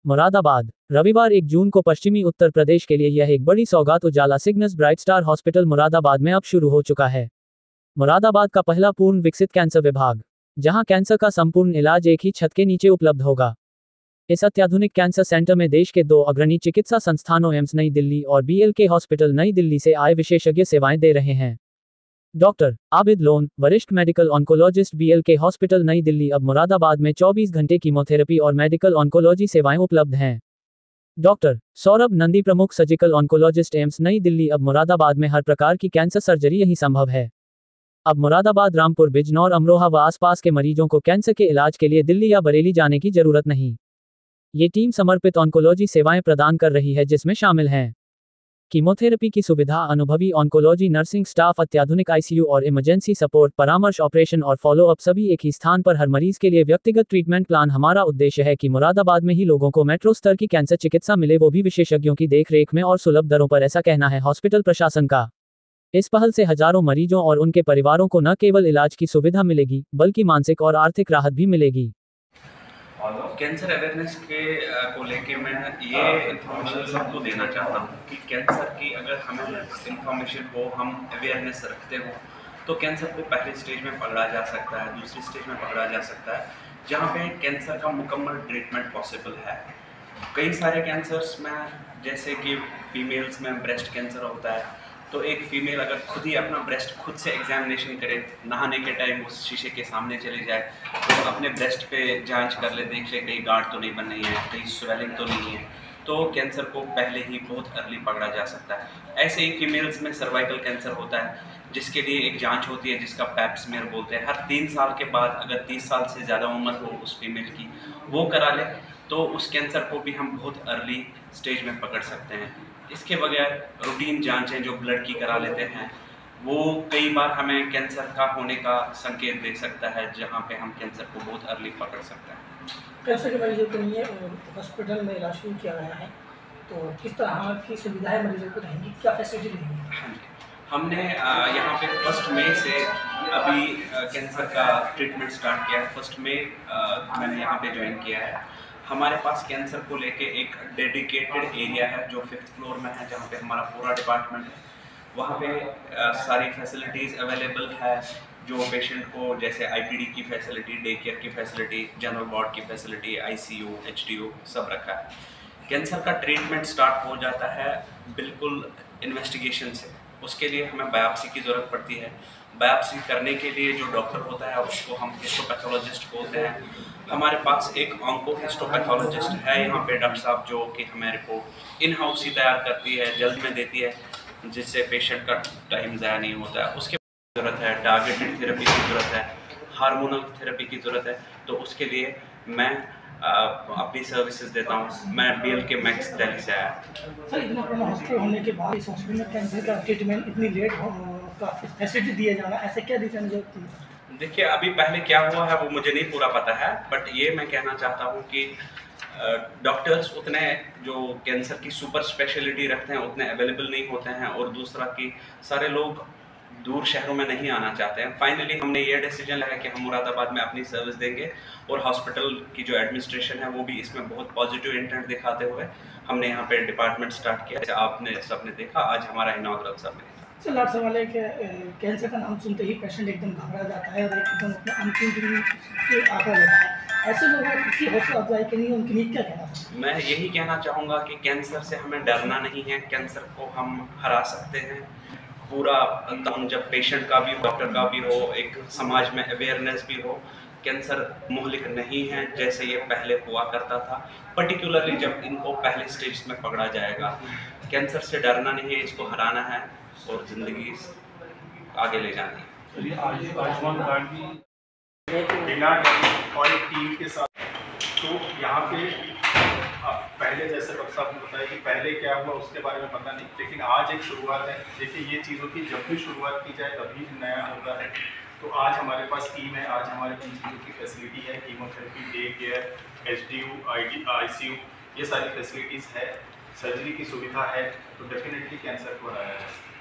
मुरादाबाद। रविवार 1 जून को पश्चिमी उत्तर प्रदेश के लिए यह एक बड़ी सौगात Ujala Cygnus bright star hospital Moradabad में अब शुरू हो चुका है। मुरादाबाद का पहला पूर्ण विकसित कैंसर विभाग, जहां कैंसर का संपूर्ण इलाज एक ही छत के नीचे उपलब्ध होगा। इस अत्याधुनिक कैंसर सेंटर में देश के 2 अग्रणी चिकित्सा संस्थानों एम्स नई दिल्ली और BLK हॉस्पिटल नई दिल्ली से आए विशेषज्ञ सेवाएं दे रहे हैं। डॉक्टर आबिद लोन, वरिष्ठ मेडिकल ऑन्कोलॉजिस्ट, BLK हॉस्पिटल नई दिल्ली। अब मुरादाबाद में 24 घंटे कीमोथेरेपी और मेडिकल ऑन्कोलॉजी सेवाएं उपलब्ध हैं। डॉक्टर सौरभ नंदी, प्रमुख सर्जिकल ऑन्कोलॉजिस्ट, एम्स नई दिल्ली। अब मुरादाबाद में हर प्रकार की कैंसर सर्जरी यहीं संभव है। अब मुरादाबाद, रामपुर, बिजनौर, अमरोहा व आसपास के मरीजों को कैंसर के इलाज के लिए दिल्ली या बरेली जाने की जरूरत नहीं। ये टीम समर्पित ऑन्कोलॉजी सेवाएं प्रदान कर रही है, जिसमें शामिल हैं कीमोथेरेपी की सुविधा, अनुभवी ऑन्कोलॉजी नर्सिंग स्टाफ, अत्याधुनिक ICU और इमरजेंसी सपोर्ट, परामर्श, ऑपरेशन और फॉलोअप, सभी एक ही स्थान पर, हर मरीज के लिए व्यक्तिगत ट्रीटमेंट प्लान। हमारा उद्देश्य है कि मुरादाबाद में ही लोगों को मेट्रो स्तर की कैंसर चिकित्सा मिले, वो भी विशेषज्ञों की देखरेख में और सुलभ दरों पर, ऐसा कहना है हॉस्पिटल प्रशासन का। इस पहल से हजारों मरीजों और उनके परिवारों को न केवल इलाज की सुविधा मिलेगी, बल्कि मानसिक और आर्थिक राहत भी मिलेगी। कैंसर अवेयरनेस को लेके मैं ये इन्फॉर्मेशन सबको देना चाहता हूँ कि कैंसर की अगर हमें इन्फॉर्मेशन हो, हम अवेयरनेस रखते हो, तो कैंसर को पहले स्टेज में पकड़ा जा सकता है, दूसरी स्टेज में पकड़ा जा सकता है, जहाँ पे कैंसर का मुकम्मल ट्रीटमेंट पॉसिबल है। कई सारे कैंसर्स में, जैसे कि फीमेल्स में ब्रेस्ट कैंसर होता है, तो एक फीमेल अगर खुद ही अपना ब्रेस्ट खुद से एग्जामिनेशन करे, नहाने के टाइम उस शीशे के सामने चले जाए, तो अपने ब्रेस्ट पे जांच कर ले, देख ले कहीं गांठ तो नहीं बन रही है, कहीं स्वेलिंग तो नहीं है, तो कैंसर को पहले ही बहुत अर्ली पकड़ा जा सकता है। ऐसे ही फीमेल्स में सर्वाइकल कैंसर होता है, जिसके लिए एक जांच होती है जिसका पैप स्मीयर बोलते हैं। हर 3 साल के बाद अगर 30 साल से ज़्यादा उम्र हो उस फीमेल की, वो करा ले, तो उस कैंसर को भी हम बहुत अर्ली स्टेज में पकड़ सकते हैं। इसके बगैर रूटीन जांचें जो ब्लड की करा लेते हैं, वो कई बार हमें कैंसर का होने का संकेत दे सकता है, जहां पे हम कैंसर को बहुत अर्ली पकड़ सकते हैं। कैंसर के मरीजों के लिए हॉस्पिटल में इलाज शुरू किया गया है, तो किस तरह की सुविधाएं मरीजों को रहेंगी, क्या फैसिलिटी रहेंगी? हाँ जी, हमने यहाँ पे 1 मई से अभी कैंसर का ट्रीटमेंट स्टार्ट किया है। 1 मई मैंने यहाँ पे ज्वाइन किया है। हमारे पास कैंसर को लेके एक डेडिकेटेड एरिया है जो 5th फ्लोर में है, जहाँ पे हमारा पूरा डिपार्टमेंट है। वहाँ पे सारी फैसिलिटीज़ अवेलेबल है, जो पेशेंट को, जैसे IPD की फैसिलिटी, डे केयर की फैसिलिटी, जनरल वार्ड की फैसिलिटी, ICU, HDO सब रखा है। कैंसर का ट्रीटमेंट स्टार्ट हो जाता है बिल्कुल इन्वेस्टिगेशन से। उसके लिए हमें बायोप्सी की ज़रूरत पड़ती है। बायोप्सी करने के लिए जो डॉक्टर होता है उसको हम हिस्टोपैथोलॉजिस्ट बोलते हैं। हमारे पास एक ऑन्को हिस्टोपैथोलॉजिस्ट है यहाँ पे, डॉक्टर साहब, जो कि हमें रिपोर्ट इन हाउस ही तैयार करती है, जल्द में देती है, जिससे पेशेंट का टाइम ज़ाया नहीं होता है। उसके ज़रूरत है टारगेटेड थेरेपी की ज़रूरत है, हार्मोनल थेरेपी की ज़रूरत है, तो उसके लिए मैं अपनी सर्विसेज देता हूँ। मैं BLK मैक्स दिल्ली से आया। सर, इतना बड़ा हॉस्पिटल होने के बाद इस हॉस्पिटल में कैंसर का ट्रीटमेंट इतनी लेट का फैसिलिटी दिया जाना, ऐसे क्या रीज़न है? देखिए, अभी पहले क्या हुआ है वो मुझे नहीं पूरा पता है, बट ये मैं कहना चाहता हूँ कि डॉक्टर्स उतने जो कैंसर की सुपर स्पेशलिटी रखते हैं उतने अवेलेबल नहीं होते हैं, और दूसरा कि सारे लोग दूर शहरों में नहीं आना चाहते हैं। फाइनली हमने ये डिसीजन लिया कि हम मुरादाबाद में अपनी सर्विस देंगे, और हॉस्पिटल की जो एडमिनिस्ट्रेशन है वो भी इसमें बहुत पॉजिटिव इंटेंट दिखाते हुए हमने यहाँ पे डिपार्टमेंट स्टार्ट किया। जैसे आपने सबने देखा, आज हमारा इनॉग्रल सबमिट। सर, लास्ट सवाल है कि कैंसर का नाम सुनते ही पेशेंट एकदम घबरा जाता है और एकदम अपने अंतिम दिन के आंकड़ा लेता है। ऐसे लोगों की हौसला अफजाई के लिए उनके लिए क्या कहना है? मैं यही कहना चाहूँगा कि कैंसर से हमें डरना नहीं है, कैंसर को हम हरा सकते हैं। पूरा जब पेशेंट का भी, डॉक्टर का भी हो, एक समाज में अवेयरनेस भी हो। कैंसर मोहलिक नहीं है जैसे ये पहले हुआ करता था, पर्टिकुलरली जब इनको पहले स्टेज में पकड़ा जाएगा। कैंसर से डरना नहीं है, इसको हराना है और ज़िंदगी आगे ले जानी है। आयुष्मान कार्ड भी बिना और एक टीम के साथ, तो यहाँ पे पहले जैसे डॉक्टर साहब ने बताया कि पहले क्या हुआ उसके बारे में पता नहीं, लेकिन आज एक शुरुआत है। देखिए, ये चीज़ों की जब भी शुरुआत की जाए तभी नया होता है। तो आज हमारे पास टीम है, आज हमारे पास चीज़ों की फैसिलिटी है, chemotherapy, day care, HDU, ICU, ये सारी फैसिलिटीज़ है, सर्जरी की सुविधा है, तो डेफिनेटली कैंसर को हराया है।